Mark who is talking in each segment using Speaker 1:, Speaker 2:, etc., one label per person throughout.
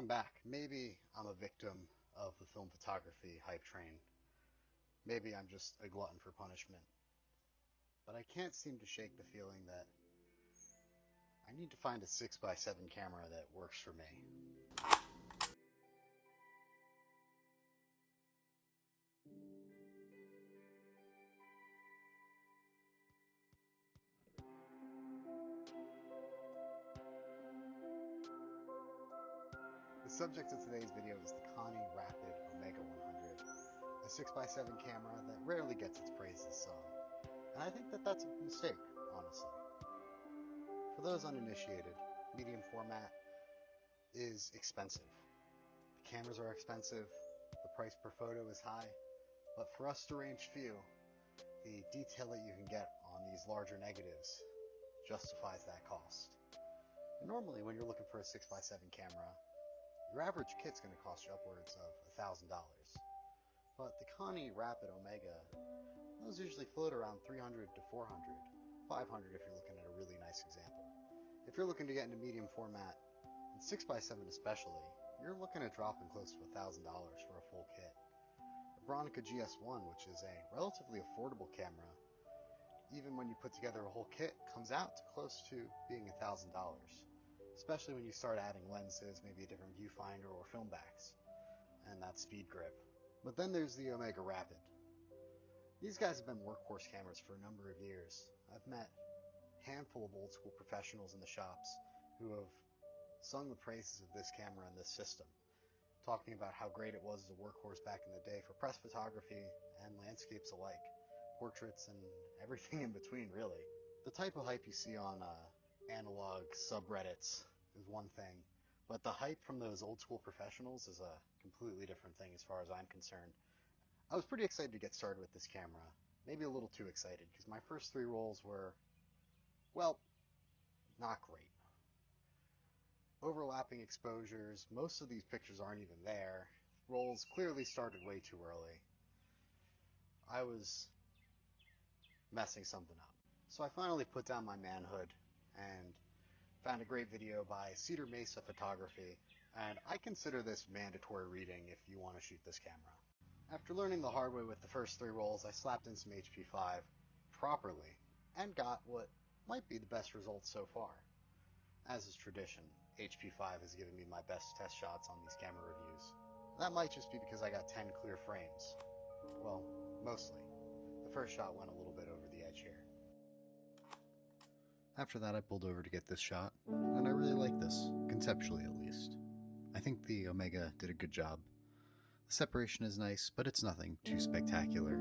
Speaker 1: Welcome back. Maybe I'm a victim of the film photography hype train. Maybe I'm just a glutton for punishment. But I can't seem to shake the feeling that I need to find a 6x7 camera that works for me. The subject of today's video is the Koni Rapid Omega 100, a 6x7 camera that rarely gets its praises sung. And I think that that's a mistake, honestly. For those uninitiated, medium format is expensive. The cameras are expensive, the price per photo is high, but for us deranged few, the detail that you can get on these larger negatives justifies that cost. And normally when you're looking for a 6x7 camera, your average kit's going to cost you upwards of $1,000. But the Koni Rapid Omega, those usually float around $300 to $400, $500 if you're looking at a really nice example. If you're looking to get into medium format, and 6x7 especially, you're looking at dropping close to $1,000 for a full kit. The Veronica GS1, which is a relatively affordable camera, even when you put together a whole kit, comes out to close to being $1,000. Especially when you start adding lenses, maybe a different viewfinder or film backs, and that speed grip. But then there's the Omega Rapid. These guys have been workhorse cameras for a number of years. I've met a handful of old school professionals in the shops who have sung the praises of this camera and this system, talking about how great it was as a workhorse back in the day for press photography and landscapes alike, portraits and everything in between, really. The type of hype you see on analog subreddits is one thing, but the hype from those old school professionals is a completely different thing as far as I'm concerned. I was pretty excited to get started with this camera, maybe a little too excited, because my first 3 rolls were, well, not great. Overlapping exposures, most of these pictures aren't even there. Rolls clearly started way too early. I was messing something up. So I finally put down my manhood and found a great video by Cedar Mesa Photography, and I consider this mandatory reading if you want to shoot this camera. After learning the hard way with the first 3 rolls, I slapped in some HP5 properly and got what might be the best results so far. As is tradition, HP5 has given me my best test shots on these camera reviews. That might just be because I got 10 clear frames. Well, mostly. The first shot went a little bit over the edge here. After that, I pulled over to get this shot, and I really like this, conceptually at least. I think the Omega did a good job. The separation is nice, but it's nothing too spectacular.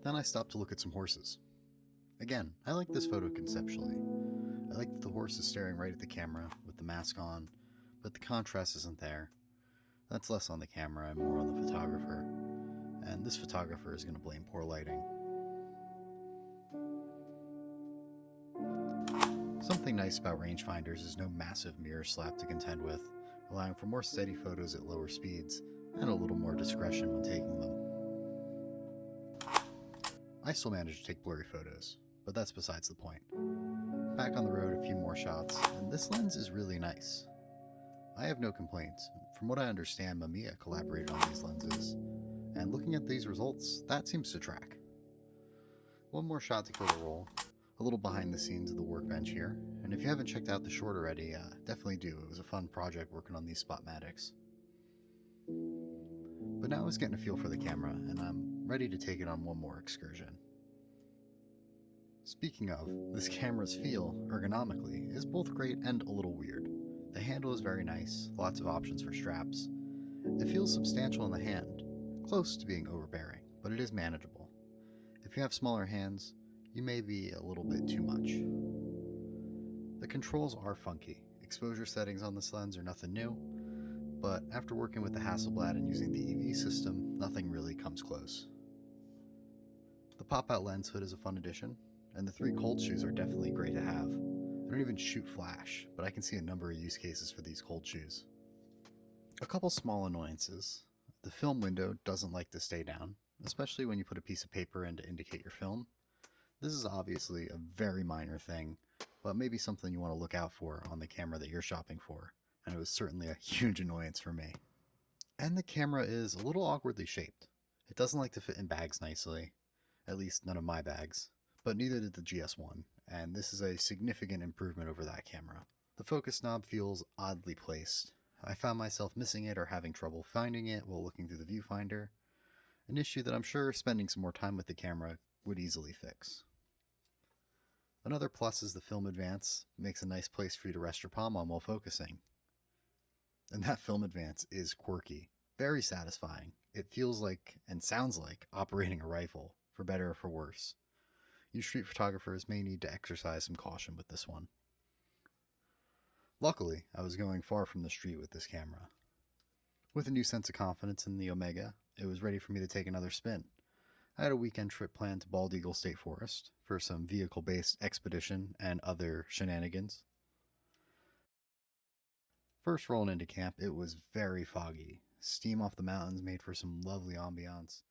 Speaker 1: Then I stopped to look at some horses. Again, I like this photo conceptually. I like that the horse is staring right at the camera with the mask on, but the contrast isn't there. That's less on the camera and more on the photographer. And this photographer is going to blame poor lighting. Something nice about rangefinders is no massive mirror slap to contend with, allowing for more steady photos at lower speeds and a little more discretion when taking them. I still managed to take blurry photos, but that's besides the point. Back on the road, a few more shots, and this lens is really nice. I have no complaints. From what I understand, Mamiya collaborated on these lenses, and looking at these results, that seems to track. One more shot to kill the roll, a little behind the scenes of the workbench here, and if you haven't checked out the short already, definitely do. It was a fun project working on these Spotmatics. But now I was getting a feel for the camera, and I'm ready to take it on one more excursion. Speaking of, this camera's feel, ergonomically, is both great and a little weird. The handle is very nice, lots of options for straps. It feels substantial in the hand, close to being overbearing, but it is manageable. If you have smaller hands, you may be a little bit too much. The controls are funky. Exposure settings on this lens are nothing new, but after working with the Hasselblad and using the EV system, nothing really comes close. The pop-out lens hood is a fun addition, and the 3 cold shoes are definitely great to have. I don't even shoot flash, but I can see a number of use cases for these cold shoes. A couple small annoyances. The film window doesn't like to stay down,
Speaker 2: especially when you put a piece of paper in to indicate your film. This is obviously a very minor thing, but maybe something you want to look out for on the camera that you're shopping for, and it was certainly a huge annoyance for me. And the camera is a little awkwardly shaped. It doesn't like to fit in bags nicely, at least none of my bags, but neither did the GS1, and this is a significant improvement over that camera. The focus knob feels oddly placed. I found myself missing it or having trouble finding it while looking through the viewfinder, an issue that I'm sure spending some more time with the camera would easily fix. Another plus is the film advance makes a nice place for you to rest your palm on while focusing. And that film advance is quirky, very satisfying. It feels like and sounds like operating a rifle, for better or for worse. You street photographers may need to exercise some caution with this one. Luckily, I was going far from the street with this camera. With a new sense of confidence in the Omega, it was ready for me to take another spin. I had a weekend trip planned to Bald Eagle State Forest for some vehicle-based expedition and other shenanigans. First rolling into camp, it was very foggy. Steam off the mountains made for some lovely ambiance.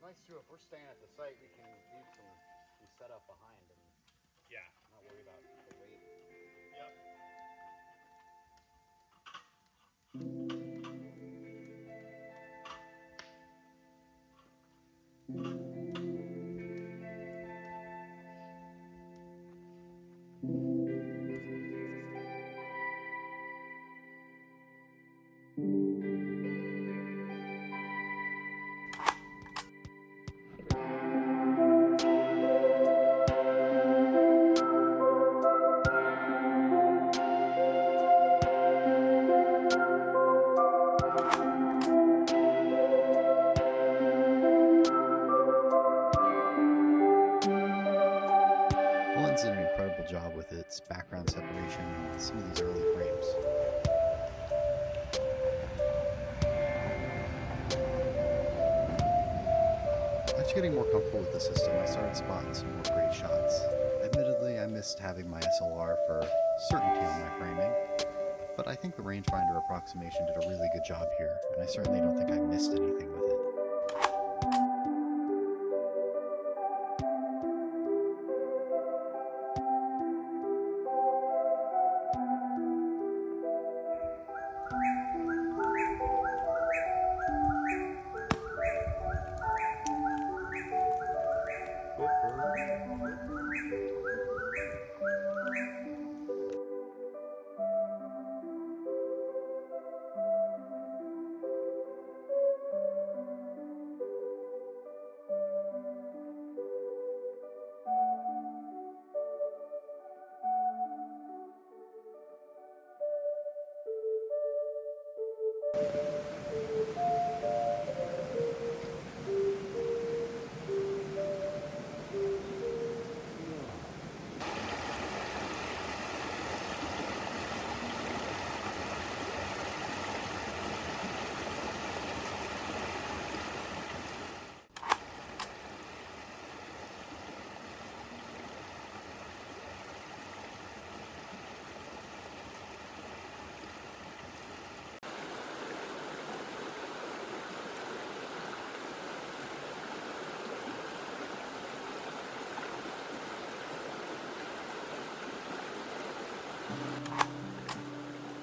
Speaker 2: Nice too, if we're staying at the site, we can leave some setup behind and not worry about the weight.
Speaker 3: Yep.
Speaker 2: Lens did an incredible job with its background separation in some of these early frames. After getting more comfortable with the system, I started spotting some more great shots. Admittedly, I missed having my SLR for certainty on my framing, but I think the rangefinder approximation did a really good job here, and I certainly don't think I missed anything with it.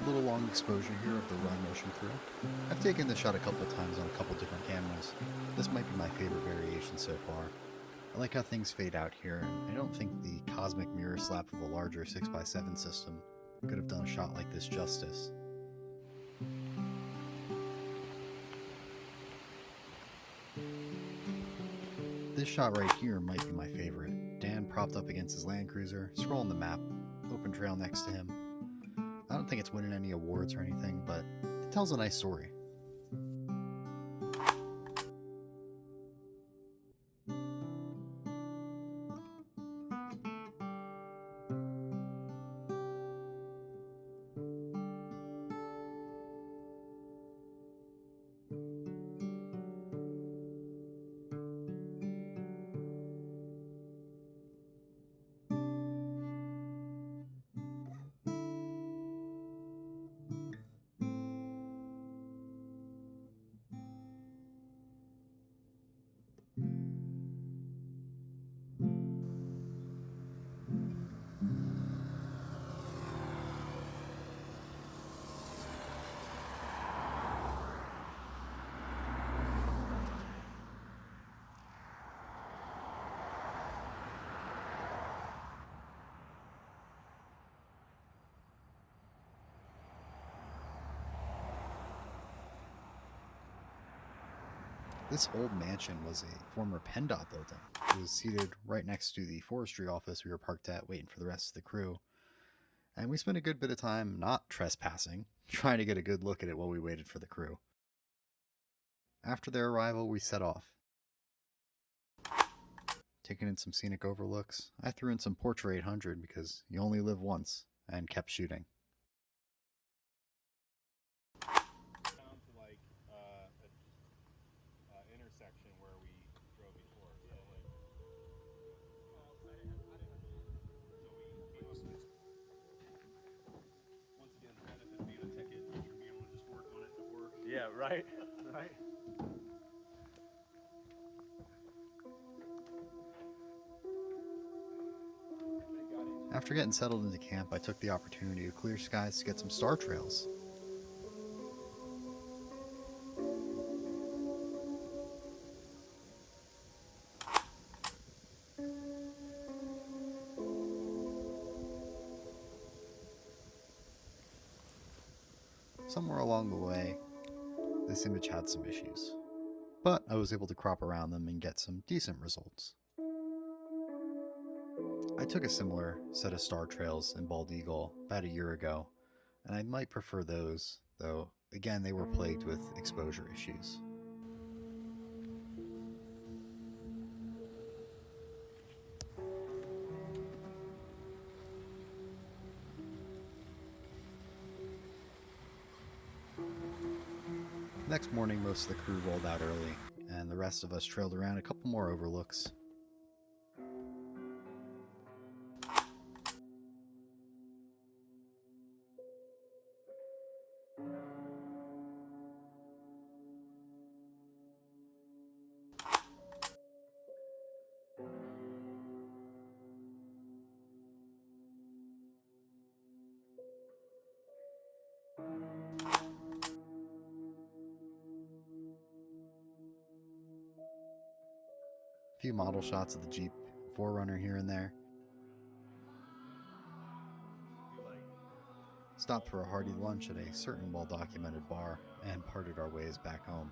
Speaker 2: A little long exposure here of the run motion through. I've taken this shot a couple times on a couple different cameras. This might be my favorite variation so far. I like how things fade out here, and I don't think the cosmic mirror slap of a larger 6x7 system could have done a shot like this justice. This shot right here might be my favorite. Dan propped up against his Land Cruiser, scrolling the map, open trail next to him. I don't think it's winning any awards or anything, but it tells a nice story. This old mansion was a former PennDOT building. It was seated right next to the forestry office we were parked at waiting for the rest of the crew. And we spent a good bit of time not trespassing, trying to get a good look at it while we waited for the crew. After their arrival, we set off. Taking in some scenic overlooks, I threw in some Portrait 800 because you only live once, and kept shooting.
Speaker 3: Down to like intersection where we drove before. So like, once again, benefit being a tech ed teacher, being able to just work on it at work. Yeah, right, right.
Speaker 2: After getting settled into camp, I took the opportunity of clear skies to get some star trails. Somewhere along the way, this image had some issues, but I was able to crop around them and get some decent results. I took a similar set of star trails in Bald Eagle about a year ago, and I might prefer those, though again they were plagued with exposure issues. Next morning, most of the crew rolled out early, and the rest of us trailed around a couple more overlooks. A few model shots of the Jeep 4Runner here and there. Stopped for a hearty lunch at a certain well-documented bar, and parted our ways back home.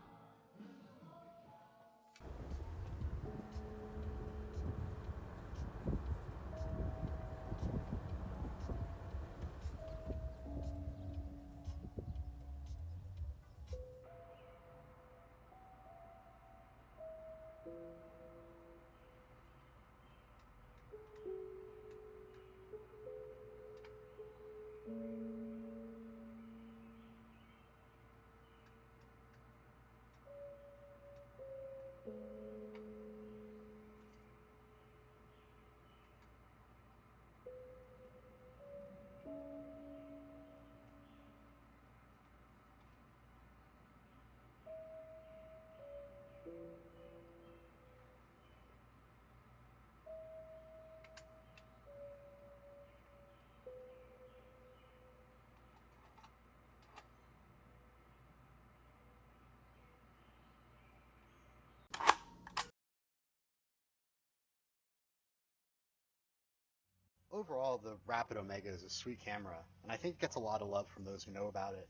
Speaker 1: Overall, the Rapid Omega is a sweet camera, and I think it gets a lot of love from those who know about it,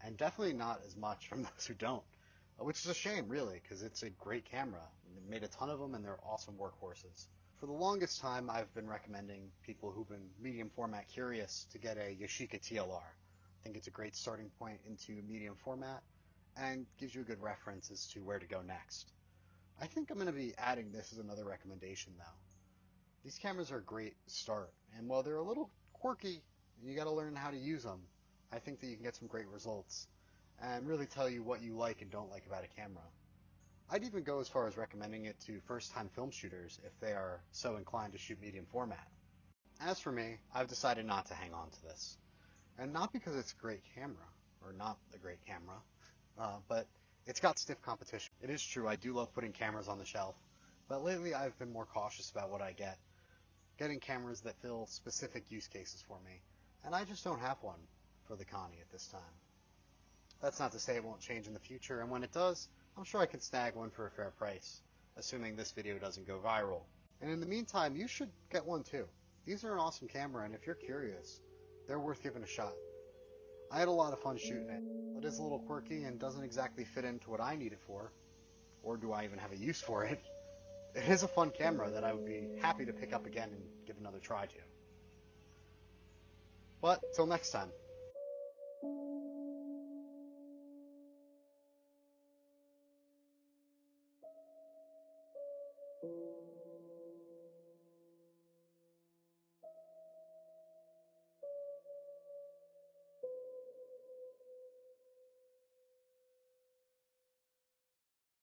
Speaker 1: and definitely not as much from those who don't, which is a shame, really, because it's a great camera. They made a ton of them, and they're awesome workhorses. For the longest time, I've been recommending people who've been medium format curious to get a Yashica TLR. I think it's a great starting point into medium format, and gives you a good reference as to where to go next. I think I'm going to be adding this as another recommendation, though. These cameras are a great start, and while they're a little quirky, you got to learn how to use them. I think that you can get some great results, and really tell you what you like and don't like about a camera. I'd even go as far as recommending it to first-time film shooters if they are so inclined to shoot medium format. As for me, I've decided not to hang on to this, and not because it's a great camera, or not a great camera, but it's got stiff competition. It is true, I do love putting cameras on the shelf, but lately I've been more cautious about what I get, getting cameras that fill specific use cases for me, and I just don't have one for the Koni at this time. That's not to say it won't change in the future, and when it does, I'm sure I can snag one for a fair price, assuming this video doesn't go viral. And in the meantime, you should get one too. These are an awesome camera, and if you're curious, they're worth giving a shot. I had a lot of fun shooting it. It is a little quirky and doesn't exactly fit into what I need it for, or do I even have a use for it. It is a fun camera that I would be happy to pick up again and give another try to. But, till next time.